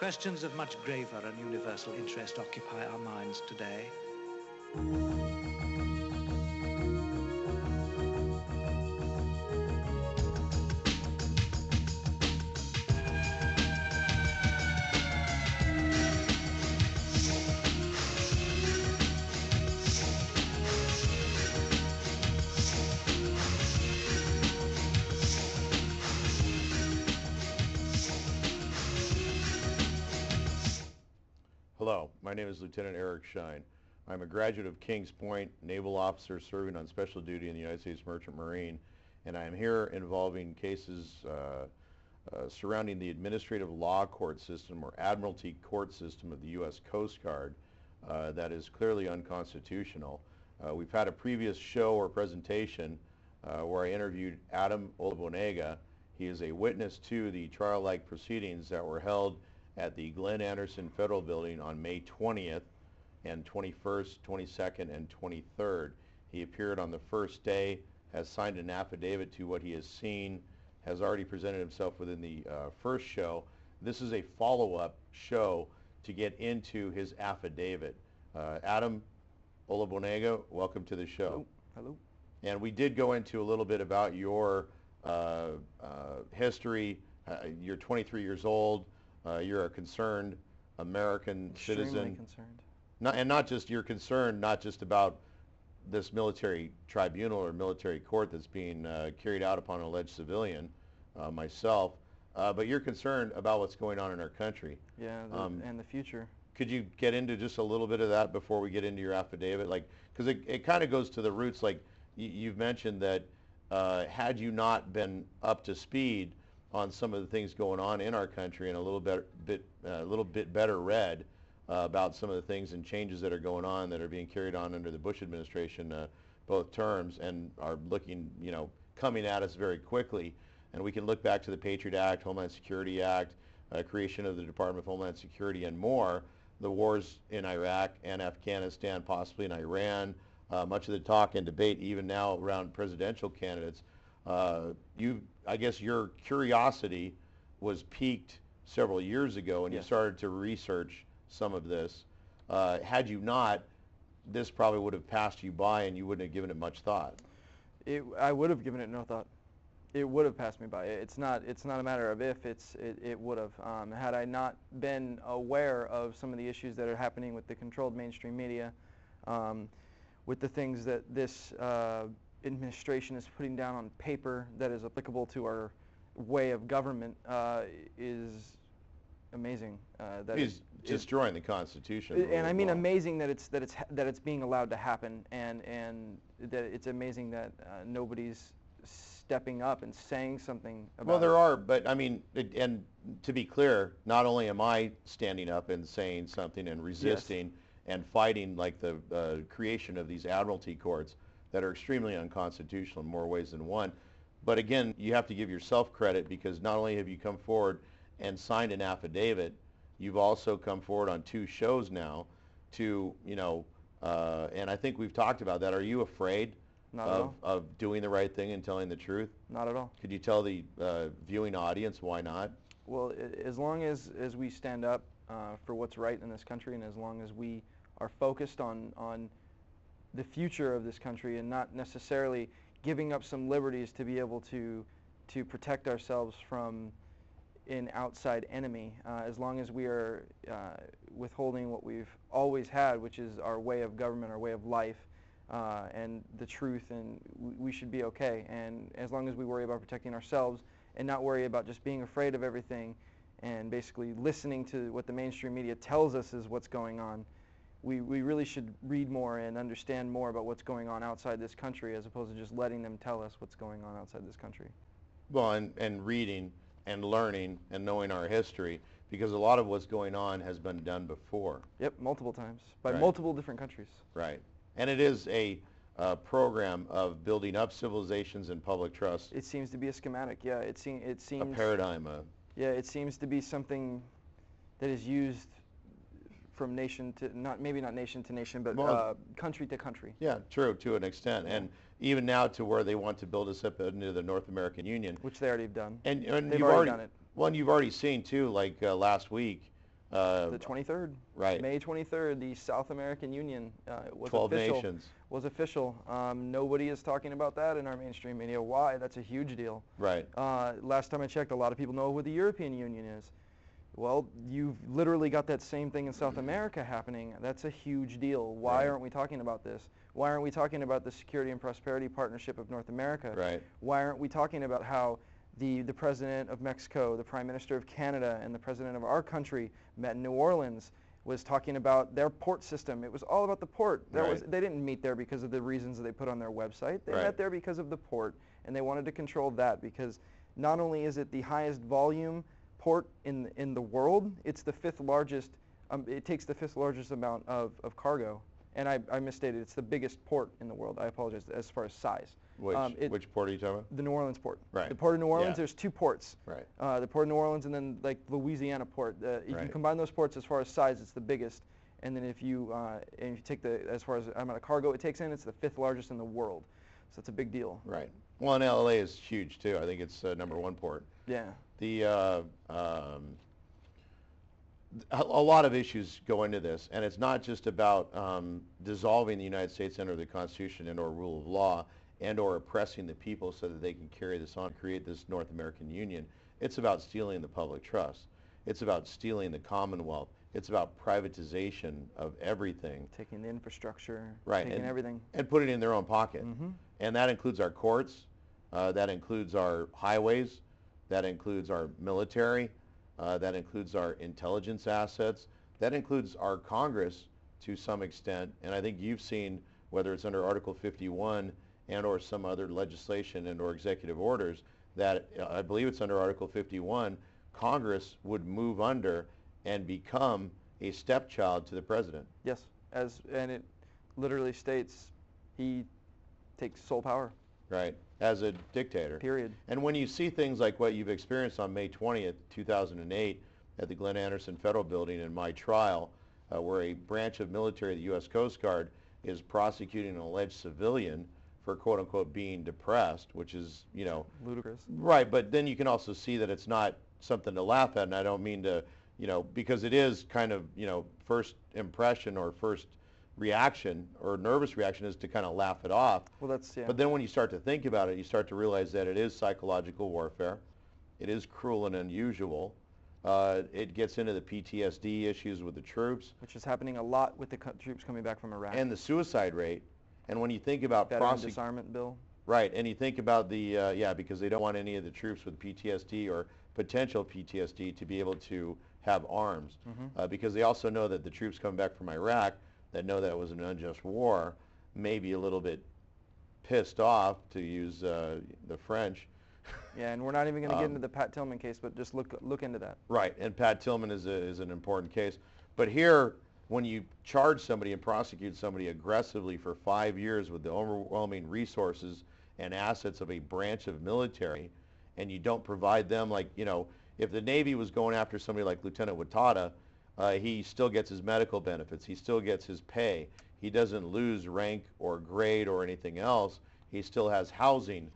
Questions of much graver and universal interest occupy our minds today. Hello, my name is Lieutenant Eric Schein. I'm a graduate of Kings Point, naval officer serving on special duty in the United States Merchant Marine, and I am here involving cases surrounding the administrative law court system or admiralty court system of the U.S. Coast Guard that is clearly unconstitutional. We've had a previous show or presentation where I interviewed Adam Olabonega. He is a witness to the trial-like proceedings that were held at the Glenn Anderson Federal Building on May 20th and 21st, 22nd, and 23rd. He appeared on the first day, has signed an affidavit to what he has seen, has already presented himself within the first show. This is a follow-up show to get into his affidavit. Adam Olabonega, welcome to the show. Hello. And we did go into a little bit about your history. You're 23 years old. You're a concerned American citizen. Concerned. Not just you're concerned, not just about this military tribunal or military court that's being carried out upon an alleged civilian, myself, but you're concerned about what's going on in our country. Yeah, and the future. Could you get into just a little bit of that before we get into your affidavit? Like, because it kind of goes to the roots. Like you've mentioned that had you not been up to speed on some of the things going on in our country and a little bit better read about some of the things and changes that are going on that are being carried on under the Bush administration, both terms, and are looking, coming at us very quickly. And we can look back to the Patriot Act, Homeland Security Act, creation of the Department of Homeland Security, and more. The wars in Iraq and Afghanistan, possibly in Iran, much of the talk and debate even now around presidential candidates. I guess your curiosity was piqued several years ago and you started to research some of this. Had you not, this probably would have passed you by and you wouldn't have given it much thought. I would have given it no thought. It would have passed me by. It's not a matter of if, it would have. Had I not been aware of some of the issues that are happening with the controlled mainstream media, with the things that this administration is putting down on paper that is applicable to our way of government is amazing. That is destroying the Constitution. And I mean amazing that it's being allowed to happen, and that it's amazing that nobody's stepping up and saying something about it. Well, there are, but I mean, and to be clear, not only am I standing up and saying something and resisting and fighting like the creation of these admiralty courts that are extremely unconstitutional in more ways than one. But again, you have to give yourself credit because not only have you come forward and signed an affidavit, you've also come forward on 2 shows now to, and I think we've talked about that. Are you afraid of doing the right thing and telling the truth? Not at all. Could you tell the viewing audience why not? Well, as long as we stand up for what's right in this country, and as long as we are focused on the future of this country and not necessarily giving up some liberties to be able to protect ourselves from an outside enemy, as long as we are withholding what we've always had, which is our way of government, our way of life, and the truth, and we should be okay. And as long as we worry about protecting ourselves and not worry about just being afraid of everything and basically listening to what the mainstream media tells us is what's going on, we really should read more and understand more about what's going on outside this country as opposed to just letting them tell us what's going on outside this country. Well, and reading and learning and knowing our history, because a lot of what's going on has been done before. Yep, multiple times by multiple different countries. Right. And it is a program of building up civilizations and public trust. It seems to be a schematic, yeah. It seems a paradigm. Yeah, it seems to be something that is used from nation to, maybe not nation to nation, but country to country. Yeah, true, to an extent. And even now to where they want to build us up into the North American Union. Which they already have done. And they've already done it. Well, and you've already seen too, like last week, The 23rd. Right. May 23rd, the South American Union was 12 official. nations. Was official. Nobody is talking about that in our mainstream media. Why? That's a huge deal. Right. Last time I checked, a lot of people know what the European Union is. Well, you've literally got that same thing in South America happening. That's a huge deal. Why aren't we talking about this? Why aren't we talking about the Security and Prosperity Partnership of North America? Right. Why aren't we talking about how the President of Mexico, the Prime Minister of Canada, and the President of our country met in New Orleans, was talking about their port system. It was all about the port. They didn't meet there because of the reasons that they put on their website. They met there because of the port, and they wanted to control that because not only is it the highest volume port in the world, it's the 5th largest, it takes the 5th largest amount of cargo. And I misstated, it's the biggest port in the world. I apologize, as far as size. Which port are you talking about? The New Orleans port. Right. The port of New Orleans, there's 2 ports. Right. The port of New Orleans and then like Louisiana port. If you combine those ports as far as size, it's the biggest. And then if you take as far as amount of cargo it takes in, it's the 5th largest in the world. So it's a big deal. Right. Well, and LA is huge too. I think it's #1 port. Yeah. A lot of issues go into this, and it's not just about dissolving the United States under the Constitution and or rule of law and or oppressing the people so that they can carry this on, create this North American Union. It's about stealing the public trust. It's about stealing the Commonwealth. It's about privatization of everything. Taking the infrastructure, right, taking everything. And putting it in their own pocket. And that includes our courts, that includes our highways, that includes our military, that includes our intelligence assets, that includes our Congress to some extent. And I think you've seen, whether it's under Article 51 and or some other legislation and or executive orders, that I believe it's under Article 51, Congress would move under and become a stepchild to the president. Yes, and it literally states he takes sole power. Right, as a dictator. Period. And when you see things like what you've experienced on May 20th, 2008 at the Glenn Anderson Federal Building in my trial, where a branch of military of the U.S. Coast Guard is prosecuting an alleged civilian for quote-unquote being depressed, which is, you know... ludicrous. Right, but then you can also see that it's not something to laugh at, and I don't mean to, you know, because it is kind of, you know, first impression or first reaction or nervous reaction is to kind of laugh it off. Well, that's, yeah. But then when you start to think about it, you start to realize that it is psychological warfare. It is cruel and unusual. It gets into the PTSD issues with the troops. Which is happening a lot with the troops coming back from Iraq. And the suicide rate. And when you think about veteran disarmament bill. Right, and you think about the, because they don't want any of the troops with PTSD or potential PTSD to be able to have arms. Because they also know that the troops coming back from Iraq that know that it was an unjust war may be a little bit pissed off, to use the French. Yeah, and we're not even going to get into the Pat Tillman case, but just look into that. Right, and Pat Tillman is an important case. But here, when you charge somebody and prosecute somebody aggressively for 5 years with the overwhelming resources and assets of a branch of military, and you don't provide them, like, you know, if the Navy was going after somebody like Lieutenant Watada, he still gets his medical benefits. He still gets his pay. He doesn't lose rank or grade or anything else. He still has housing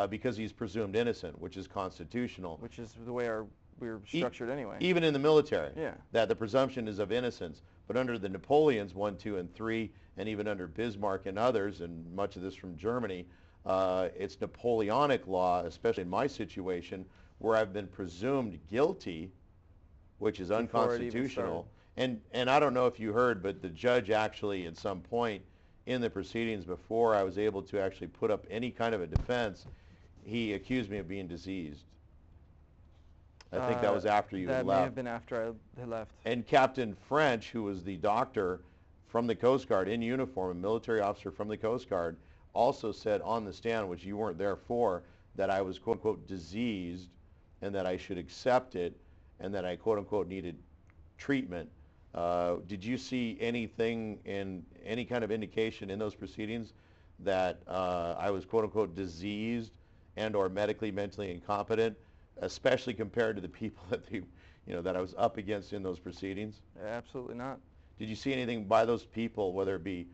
because he's presumed innocent, which is constitutional. Which is the way we're structured anyway. Even in the military. Yeah. That the presumption is of innocence. But under the Napoleons 1, 2, and 3, and even under Bismarck and others, and much of this from Germany, it's Napoleonic law, especially in my situation, where I've been presumed guilty, which is unconstitutional. And I don't know if you heard, but the judge actually at some point in the proceedings before I was able to actually put up any kind of a defense, he accused me of being diseased. I think that was after you had left. That may have been after I had left. And Captain French, who was the doctor from the Coast Guard in uniform, a military officer from the Coast Guard, also said on the stand, which you weren't there for, that I was quote-unquote diseased and that I should accept it and that I quote-unquote needed treatment. Did you see anything in any kind of indication in those proceedings that I was quote-unquote diseased and or medically, mentally incompetent, especially compared to the people that that I was up against in those proceedings? Absolutely not. Did you see anything by those people, whether it be,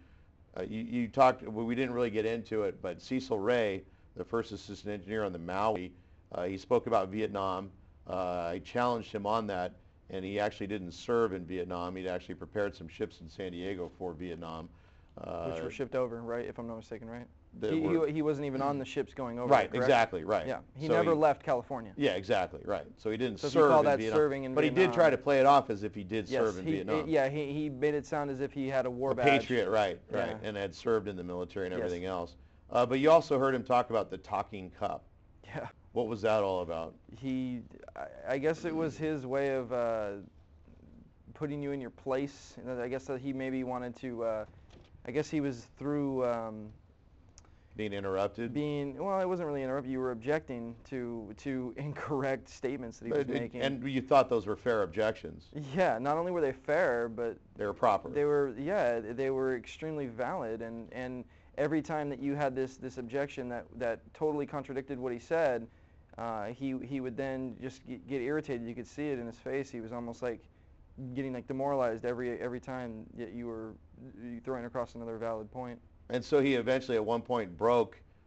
you talked, well, we didn't really get into it, but Cecil Ray, the first assistant engineer on the Maui, he spoke about Vietnam. I challenged him on that, and he actually didn't serve in Vietnam. He'd actually prepared some ships in San Diego for Vietnam. Which were shipped over, right, if I'm not mistaken, right? He He wasn't even on the ships going over. Right, there, exactly, right. Yeah, he So never left California. Yeah, exactly, right. So he didn't So if serve you call in that Vietnam. serving in but Vietnam, he did try to play it off as if he did serve in Vietnam. Yeah, he made it sound as if he had a war a badge. patriot, right, Yeah. and had served in the military and Yes. everything else. But you also heard him talk about the talking cup. Yeah. What was that all about? I guess it was his way of putting you in your place. I guess that he maybe wanted to, I guess he was through Being interrupted? well, it wasn't really interrupted. You were objecting to incorrect statements that he was making. And you thought those were fair objections? Yeah, not only were they fair, but They were proper? they were extremely valid, and every time that you had this objection that totally contradicted what he said, he would then just get irritated. You could see it in his face. He was almost like getting like demoralized every time that you were throwing across another valid point. And so he eventually at one point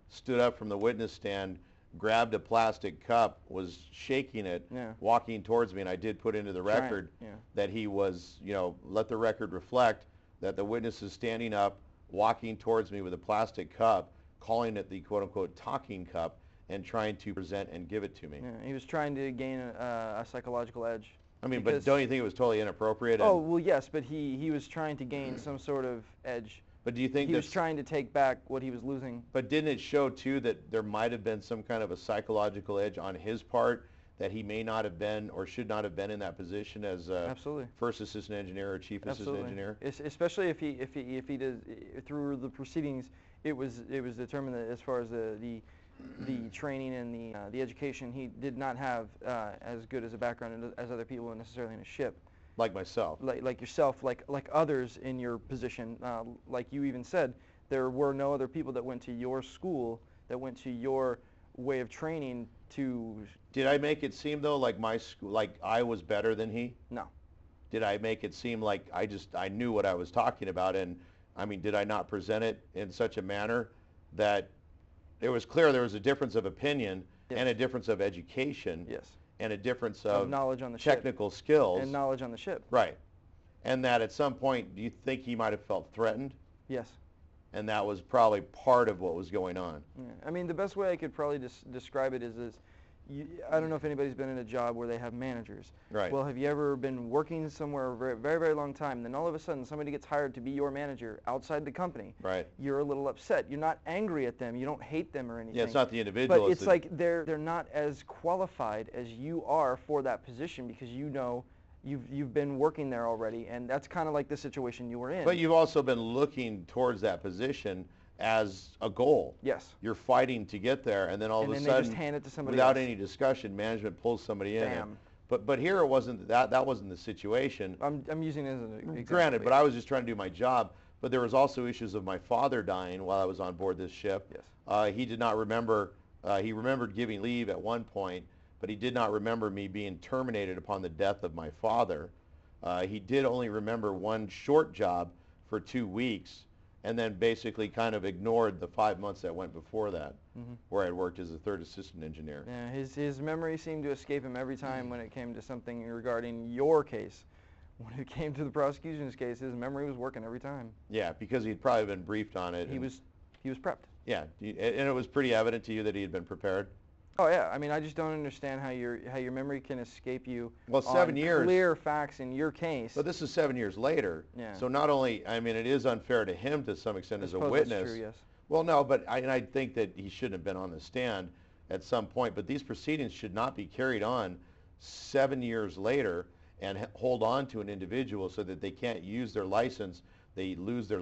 stood up from the witness stand, grabbed a plastic cup, was shaking it, walking towards me, and I did put into the record that he was, let the record reflect that the witness is standing up, walking towards me with a plastic cup, calling it the quote-unquote talking cup, and trying to present and give it to me. Yeah, he was trying to gain a psychological edge. I mean, but don't you think it was totally inappropriate? Oh, well, yes, but he was trying to gain some sort of edge. But do you think he was trying to take back what he was losing? But didn't it show, too, that there might have been some kind of a psychological edge on his part, that he may not have been or should not have been in that position as Absolutely. First Assistant Engineer or Chief Assistant Engineer? Especially if he does, through the proceedings, it was determined that as far as the training and the education, he did not have as good as a background as other people necessarily in a ship. Like myself. Like yourself, like others in your position. Like you even said, there were no other people that went to your school, that went to your way of training to... Did I make it seem, though, like my school, like I was better than he? No. Did I make it seem like I knew what I was talking about? And, I mean, did I not present it in such a manner that it was clear there was a difference of opinion and a difference of education? Yes. And a difference of knowledge on the technical skills. And knowledge on the ship. Right. And that at some point, do you think he might have felt threatened? Yes. And that was probably part of what was going on. Yeah. I mean, the best way I could probably describe it is I don't know if anybody's been in a job where they have managers. Right. Well, have you ever been working somewhere a very, very, very long time, and then all of a sudden somebody gets hired to be your manager outside the company? Right. You're a little upset. You're not angry at them. You don't hate them or anything. Yeah, it's not the individual. But it's like they're not as qualified as you are for that position because you know you've been working there already, and that's kind of like the situation you were in. But you've also been looking towards that position as a goal. Yes. You're fighting to get there, and then all of a sudden, they just hand it to somebody without else. any discussion, management pulls somebody in. Bam. But here it wasn't that wasn't the situation. I'm using it as an example. Granted, but I was just trying to do my job. But there was also issues of my father dying while I was on board this ship. Yes. He did not remember. He remembered giving leave at one point, but he did not remember me being terminated upon the death of my father. He did only remember one short job for 2 weeks, and then basically kind of ignored the 5 months that went before that, where I had worked as a third assistant engineer. Yeah, his memory seemed to escape him every time when it came to something regarding your case. When it came to the prosecution's case, his memory was working every time. Yeah, because he'd probably been briefed on it. He was prepped. Yeah, and it was pretty evident to you that he had been prepared? Oh yeah, I mean, I just don't understand how your memory can escape you. Well, 7 years. Clear facts in your case. But this is 7 years later. Yeah. So not only, I mean, it is unfair to him to some extent as a witness. That's true, yes. Well, no, but I think that he shouldn't have been on the stand at some point. But these proceedings should not be carried on 7 years later and hold on to an individual so that they can't use their license. They lose their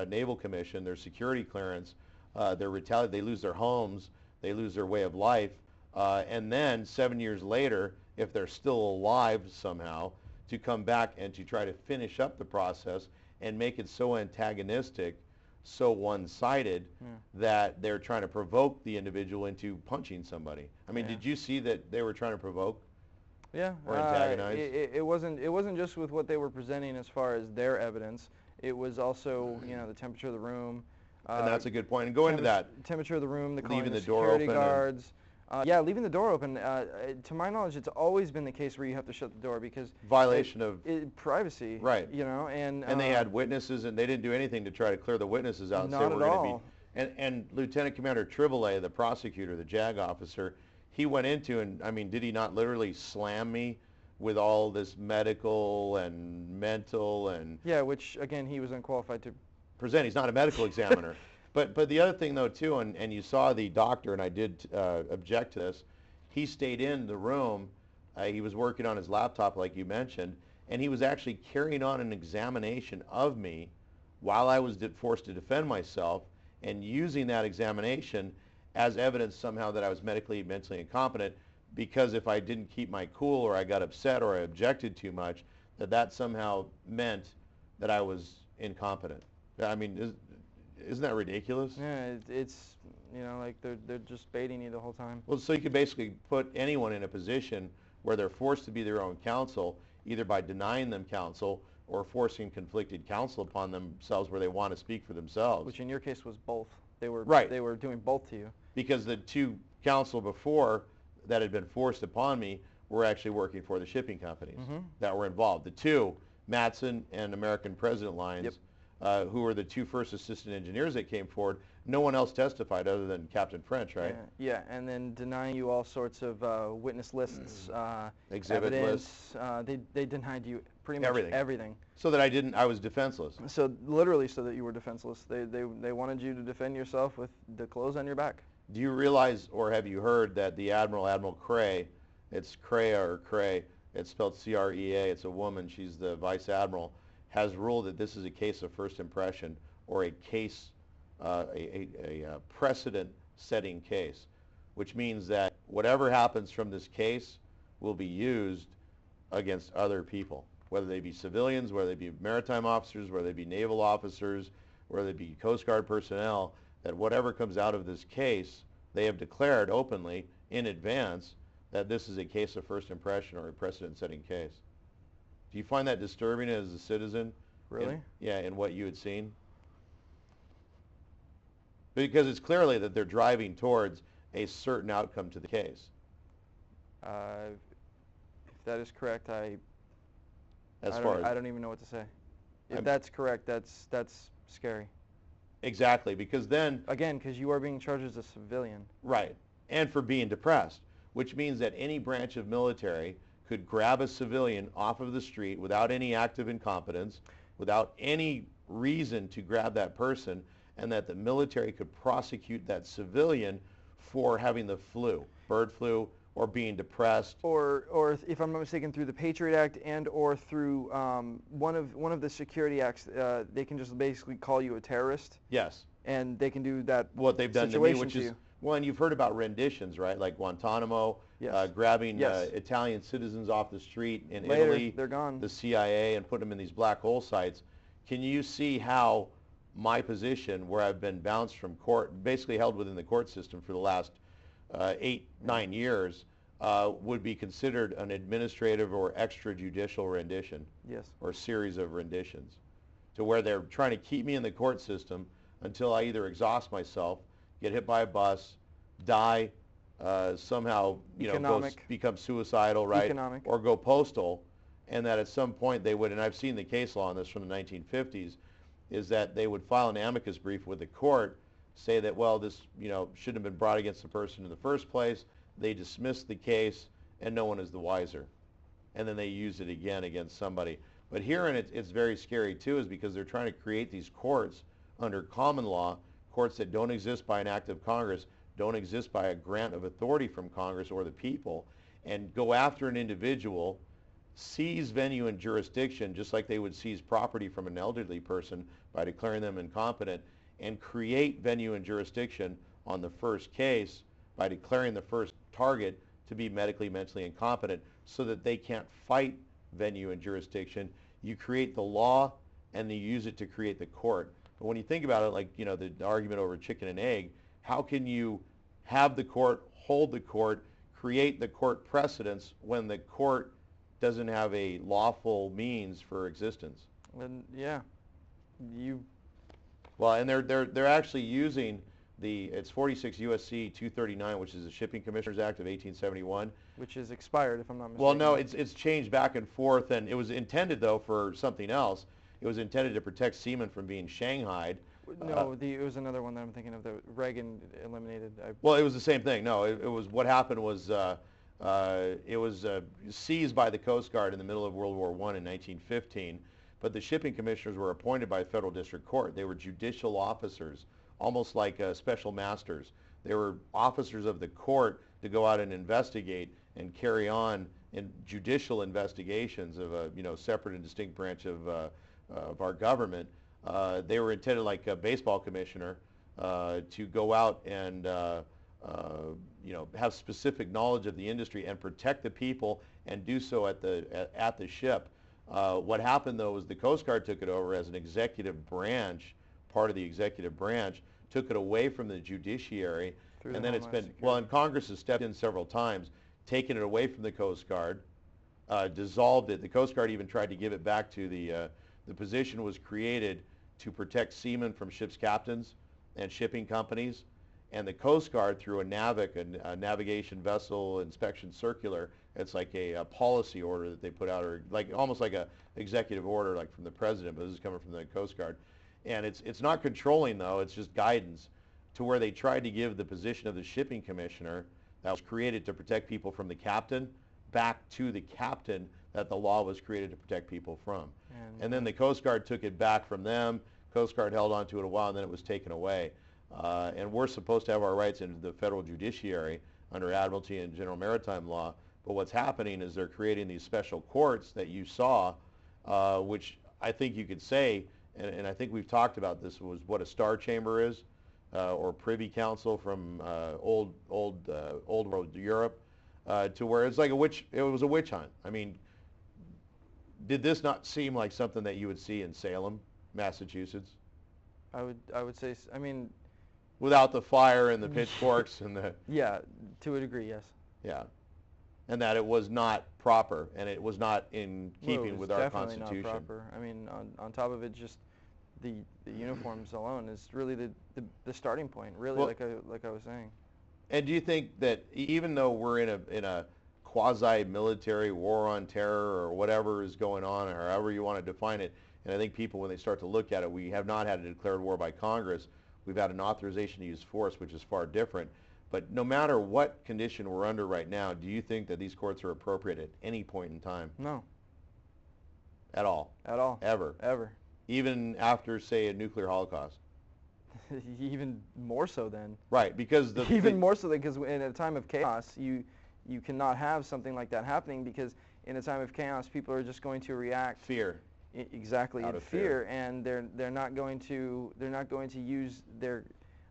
naval commission, their security clearance, they lose their homes, they lose their way of life. And then 7 years later, if they're still alive somehow, to come back and to try to finish up the process and make it so antagonistic, so one-sided, that they're trying to provoke the individual into punching somebody. I mean, did you see that they were trying to provoke? Yeah. Or antagonize? It wasn't just with what they were presenting as far as their evidence. It was also, the temperature of the room. And that's a good point. And go into that. Temperature of the room, the calling leaving the the door security open guards, Yeah, leaving the door open. To my knowledge, it's always been the case where you have to shut the door because Violation of privacy. right. You know, and they had witnesses, and they didn't do anything to try to clear the witnesses out and say not we're at going to all. be. And Lieutenant Commander Triboulet, the prosecutor, the JAG officer, he went into, and I mean, did he not literally slam me with all this medical and mental and yeah, which again he was unqualified to present? He's not a medical examiner. But the other thing though too, and you saw the doctor, and I did object to this. He stayed in the room. He was working on his laptop, like you mentioned, and he was actually carrying on an examination of me while I was forced to defend myself, and using that examination as evidence somehow that I was medically, mentally incompetent, because if I didn't keep my cool, or I got upset, or I objected too much, that somehow meant that I was incompetent. I mean, isn't that ridiculous? Yeah, it's you know, like they're just baiting you the whole time. Well, so you could basically put anyone in a position where they're forced to be their own counsel, either by denying them counsel or forcing conflicted counsel upon themselves where they want to speak for themselves. Which in your case was both. They were right. They were doing both to you. Because the two counsel before that had been forced upon me were actually working for the shipping companies that were involved. The two, Matson and American President Lines, yep. Who were the two first assistant engineers that came forward. No one else testified other than Captain French, right? Yeah, and then denying you all sorts of witness lists, exhibit evidence. They denied you pretty much everything. So that I was defenseless. So literally, so that you were defenseless. They wanted you to defend yourself with the clothes on your back. Do you realize, or have you heard, that the Admiral Cray, it's Crea or Cray, it's spelled C-R-E-A, it's a woman, she's the Vice Admiral, has ruled that this is a case of first impression, or a case, a precedent-setting case, which means that whatever happens from this case will be used against other people, whether they be civilians, whether they be maritime officers, whether they be naval officers, whether they be Coast Guard personnel, that whatever comes out of this case, they have declared openly in advance that this is a case of first impression or a precedent-setting case. Do you find that disturbing as a citizen? Really? In what you had seen? Because it's clearly that they're driving towards a certain outcome to the case. If that is correct, I don't even know what to say. If that's correct, that's scary. Exactly, because then... Again, because you are being charged as a civilian. Right, and for being depressed, which means that any branch of military could grab a civilian off of the street without any active incompetence, without any reason to grab that person, and that the military could prosecute that civilian for having the flu, bird flu, or being depressed. Or if I'm not mistaken, through the Patriot Act and or through one of the security acts, they can just basically call you a terrorist. Yes. And they can do that. What they've done to me, which is, well, and you've heard about renditions, right? Like Guantanamo, grabbing Italian citizens off the street in Italy, they're gone. The CIA, and putting them in these black hole sites. Can you see how my position, where I've been bounced from court, basically held within the court system for the last 8-9 years, would be considered an administrative or extrajudicial rendition? Yes. Or series of renditions, to where they're trying to keep me in the court system until I either exhaust myself, get hit by a bus, die, somehow, become suicidal, right? Or go postal, and that at some point they would, and I've seen the case law on this from the 1950s, is that they would file an amicus brief with the court, say that, well, this, shouldn't have been brought against the person in the first place. They dismiss the case, and no one is the wiser. And then they use it again against somebody. But herein it's very scary, too, is because they're trying to create these courts under common law, courts that don't exist by an act of Congress, don't exist by a grant of authority from Congress or the people, and go after an individual, seize venue and jurisdiction, just like they would seize property from an elderly person by declaring them incompetent, and create venue and jurisdiction on the first case by declaring the first target to be medically, mentally incompetent, so that they can't fight venue and jurisdiction. You create the law, and they use it to create the court. But when you think about it, like, the argument over chicken and egg, how can you have the court, hold the court, create the court precedents when the court doesn't have a lawful means for existence? And well, and they're actually using it's 46 USC 239, which is the Shipping Commissioners Act of 1871. Which is expired, if I'm not mistaken. Well, no, it's changed back and forth, and it was intended, though, for something else. It was intended to protect seamen from being shanghaied. No, it was another one that I'm thinking of that Reagan eliminated. Well, it was the same thing. No, it was, what happened was it was seized by the Coast Guard in the middle of World War I in 1915, but the shipping commissioners were appointed by a federal district court. They were judicial officers, almost like special masters. They were officers of the court to go out and investigate and carry on in judicial investigations of a separate and distinct branch of our government. They were intended, like a baseball commissioner, to go out and have specific knowledge of the industry and protect the people and do so at the ship. What happened, though, was the Coast Guard took it over as an executive branch, part of the executive branch, took it away from the judiciary, and then it's been, well, and Congress has stepped in several times, taken it away from the Coast Guard, dissolved it. The Coast Guard even tried to give it back to the position was created to protect seamen from ships' captains and shipping companies, and the Coast Guard, through a NAVIC, a Navigation Vessel Inspection Circular, it's like a policy order that they put out, or like almost like a executive order, like from the president, but this is coming from the Coast Guard. And it's not controlling, though, it's just guidance, to where they tried to give the position of the shipping commissioner that was created to protect people from the captain back to the captain that the law was created to protect people from. And then the Coast Guard took it back from them. Coast Guard held on to it a while, and then it was taken away. And we're supposed to have our rights in the federal judiciary under Admiralty and General Maritime Law. But what's happening is they're creating these special courts that you saw, which I think you could say, and I think we've talked about this, was what a star chamber is, or privy council from old world Europe, to where it's like it was a witch hunt. I mean, did this not seem like something that you would see in Salem, Massachusetts? I would say, I mean, without the fire and the pitchforks and the... Yeah, to a degree, yes. Yeah. And that it was not proper, and it was not in keeping with our Constitution. Definitely not proper. I mean, on top of it, just the uniforms alone is really the starting point, really, well, like I was saying. And do you think that even though we're in a quasi-military war on terror, or whatever is going on, or however you want to define it, and I think people, when they start to look at it, we have not had a declared war by Congress. We've had an authorization to use force, which is far different. But no matter what condition we're under right now, do you think that these courts are appropriate at any point in time? No. At all? At all. Ever? Ever. Even after, say, a nuclear holocaust? Even more so then. Right, because more so then, because in a time of chaos, you cannot have something like that happening, because in a time of chaos, people are just going to react. Fear. Exactly, out of fear, and they're not going to use their.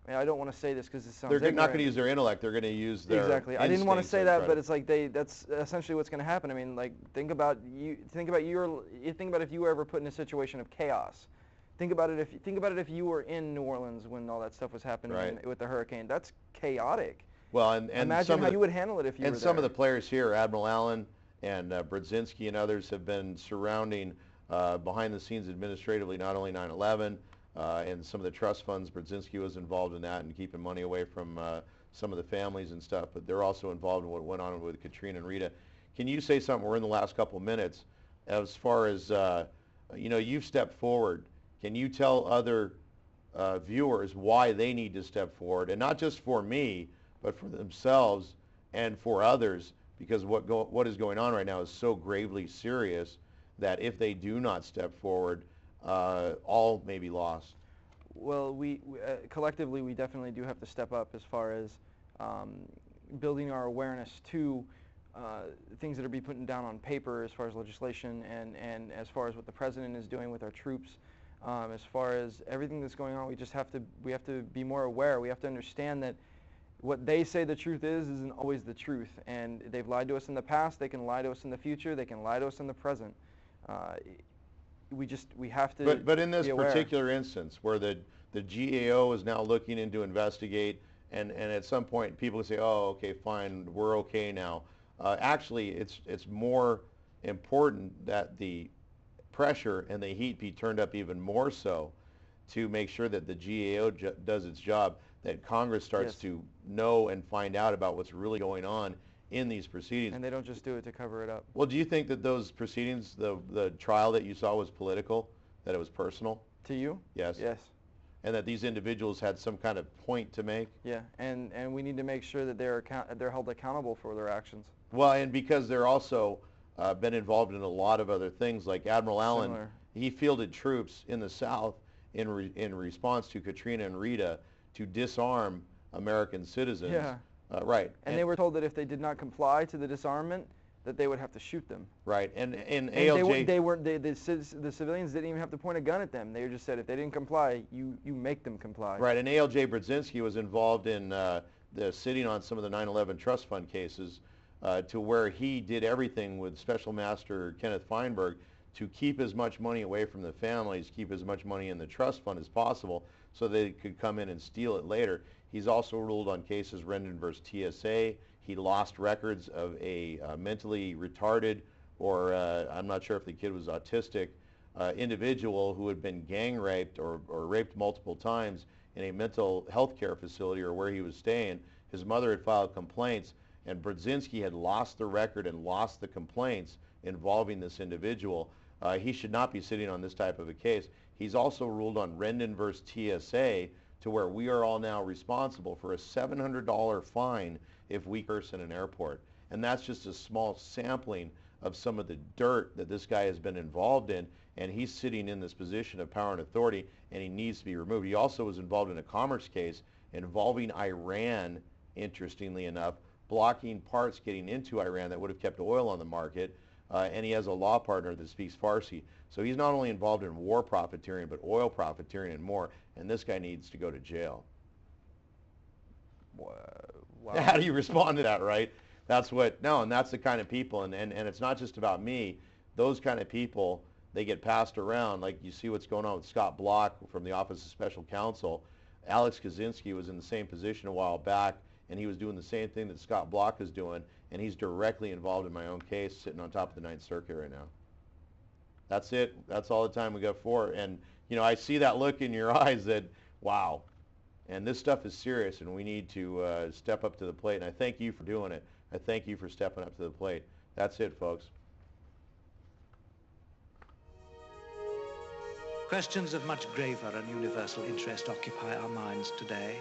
I mean, I don't want to say this because it sounds. They're not going to use their intellect. They're going to use their. Exactly. I didn't want to say that, but it's like that's essentially what's going to happen. I mean, like think about if you were ever put in a situation of chaos. Think about it if you were in New Orleans when all that stuff was happening with the hurricane. That's chaotic. Well, and imagine how you would handle it if you were there. And some of the players here, Admiral Allen and Brzezinski and others, have been surrounding behind the scenes administratively not only 9/11 and some of the trust funds. Brzezinski was involved in that and keeping money away from some of the families and stuff, but they're also involved in what went on with Katrina and Rita. Can you say something? We're in the last couple of minutes. As far as you've stepped forward. Can you tell other viewers why they need to step forward, and not just for me, but for themselves and for others? Because what is going on right now is so gravely serious that if they do not step forward, all may be lost. Well, we collectively, we definitely do have to step up as far as building our awareness to things that are being put down on paper as far as legislation, and as far as what the president is doing with our troops. As far as everything that's going on, we have to be more aware. We have to understand that what they say the truth isn't always the truth, and they've lied to us in the past. They can lie to us in the future. They can lie to us in the present. We have to. But in this particular instance, where the GAO is now looking into investigate, and at some point people say, oh, okay, fine, we're okay now. Actually, it's more important that the pressure and the heat be turned up even more so to make sure that the GAO does its job. that Congress starts Yes. to know and find out about what's really going on in these proceedings. And they don't just do it to cover it up. Well, do you think that those proceedings, the trial that you saw was political, that it was personal? To you? Yes. Yes. And that these individuals had some kind of point to make? Yeah, and we need to make sure that they're held accountable for their actions. Well, and because they're also been involved in a lot of other things, like Admiral Allen, Similar. he fielded troops in the South in response to Katrina and Rita to disarm American citizens. Yeah. Right. And they were told that if they did not comply to the disarmament, that they would have to shoot them. Right. And And ALJ... the civilians didn't even have to point a gun at them. They just said if they didn't comply, you make them comply. Right. And ALJ Brzezinski was involved in sitting on some of the 9/11 trust fund cases to where he did everything with Special Master Kenneth Feinberg to keep as much money away from the families, keep as much money in the trust fund as possible so they could come in and steal it later. He's also ruled on cases Rendon versus TSA. He lost records of a mentally retarded, or I'm not sure if the kid was autistic, individual who had been gang raped or raped multiple times in a mental health care facility or where he was staying. His mother had filed complaints, and Brzezinski had lost the record and lost the complaints involving this individual. He should not be sitting on this type of a case. He's also ruled on Rendon versus TSA, to where we are all now responsible for a $700 fine if we curse in an airport. And that's just a small sampling of some of the dirt that this guy has been involved in, and he's sitting in this position of power and authority, and he needs to be removed. He also was involved in a commerce case involving Iran, interestingly enough, blocking parts getting into Iran that would have kept oil on the market, and he has a law partner that speaks Farsi. So he's not only involved in war profiteering, but oil profiteering and more, and this guy needs to go to jail. Wow. How do you respond to that, right? That's what, no, and that's the kind of people, and it's not just about me. Those kind of people, they get passed around, like you see what's going on with Scott Block from the Office of Special Counsel. Alex Kaczynski was in the same position a while back, and he was doing the same thing that Scott Block is doing, and he's directly involved in my own case, sitting on top of the Ninth Circuit right now. That's it. That's all the time we got for. And, you know, I see that look in your eyes that, wow. And this stuff is serious, and we need to step up to the plate. And I thank you for doing it. I thank you for stepping up to the plate. That's it, folks. Questions of much graver and universal interest occupy our minds today.